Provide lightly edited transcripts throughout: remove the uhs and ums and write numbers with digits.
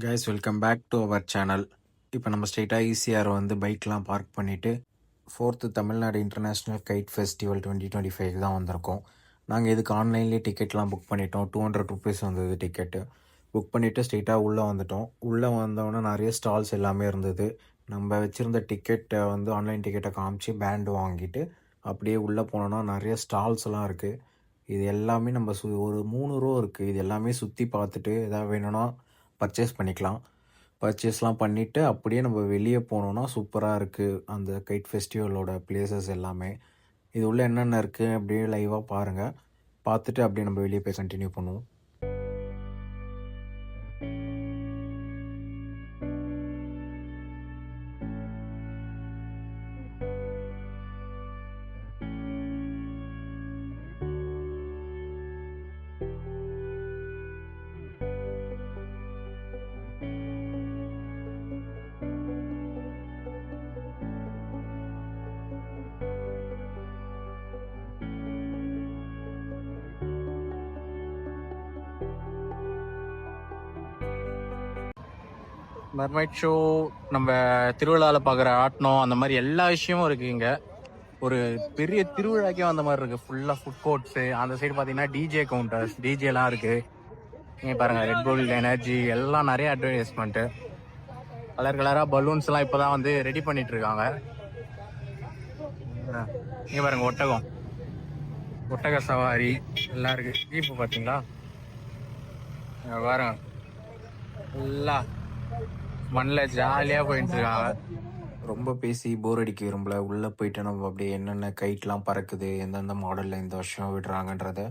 Guys welcome back to our channel. இப்போ நம்ம ஸ்ட்ரெயிட்டாக ஈசிஆர் வந்து பைக்லாம் பார்க் பண்ணிவிட்டு 4th Tamil Nadu international guide festival 2025 தான் வந்திருக்கோம். நாங்கள் இதுக்கு ஆன்லைன்லேயே டிக்கெட்லாம் புக் பண்ணிட்டோம். 200 ருபீஸ் வந்தது டிக்கெட்டு. புக் பண்ணிவிட்டு ஸ்ட்ரெயிட்டாக உள்ளே வந்துட்டோம். உள்ளே வந்தோடனே நிறைய ஸ்டால்ஸ் எல்லாமே இருந்தது. நம்ம வச்சுருந்த டிக்கெட்டை வந்து ஆன்லைன் டிக்கெட்டை காமிச்சு பேண்டு வாங்கிட்டு அப்படியே உள்ளே போனோன்னா நிறைய ஸ்டால்ஸ்லாம் இருக்குது. இது எல்லாமே நம்ம ஒரு 3 ரோ இருக்குது. இது எல்லாமே சுற்றி பார்த்துட்டு எதாவது வேணும்னா பர்ச்சேஸ் பண்ணிக்கலாம். பர்ச்சேஸ்லாம் பண்ணிவிட்டு அப்படியே நம்ம வெளியே போனோன்னா சூப்பராக இருக்குது அந்த கைட் ஃபெஸ்டிவலோட பிளேசஸ் எல்லாமே. இது உள்ளே என்னென்ன இருக்குது அப்படியே லைவாக பாருங்கள். பார்த்துட்டு அப்படியே நம்ம வெளியே போய் கண்டினியூ பண்ணுவோம். மெர்மைட் ஷோ, நம்ம திருவிழாவில் பார்க்குற ஆட்டனம், அந்த மாதிரி எல்லா விஷயமும் இருக்குது இங்கே. ஒரு பெரிய திருவிழாக்கே அந்த மாதிரி இருக்குது. ஃபுல்லாக ஃபுட் கோர்ட்ஸு, அந்த சைடு பார்த்தீங்கன்னா டிஜே கவுண்டர்ஸ், டிஜேலாம் இருக்குது. நீங்கள் பாருங்கள், ரெட் புல், எனர்ஜி எல்லாம் நிறைய அட்வர்டைஸ்மெண்ட்டு. கலர் கலராக பலூன்ஸ்லாம் இப்போ தான் வந்து ரெடி பண்ணிகிட்ருக்காங்க. நீங்கள் பாருங்கள், ஒட்டக சவாரி எல்லாம் இருக்குது. ஜீப்பு பார்த்தீங்களா, பாருங்க, எல்லாம் மண்ணில் ஜாலியாக போயிட்டு இருக்காங்க. ரொம்ப பேசி போர் அடிக்க விரும்பல. உள்ளே போயிட்டு நம்ம அப்படியே என்னென்ன கைட்லாம் பறக்குது, எந்தெந்த மாடலில் இந்த வருஷம் விடுறாங்கன்றத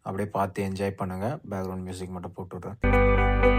அப்படியே பார்த்து என்ஜாய் பண்ணுங்கள். பேக்ரவுண்ட் மியூசிக் மட்டும் போட்டு விட்றேன்.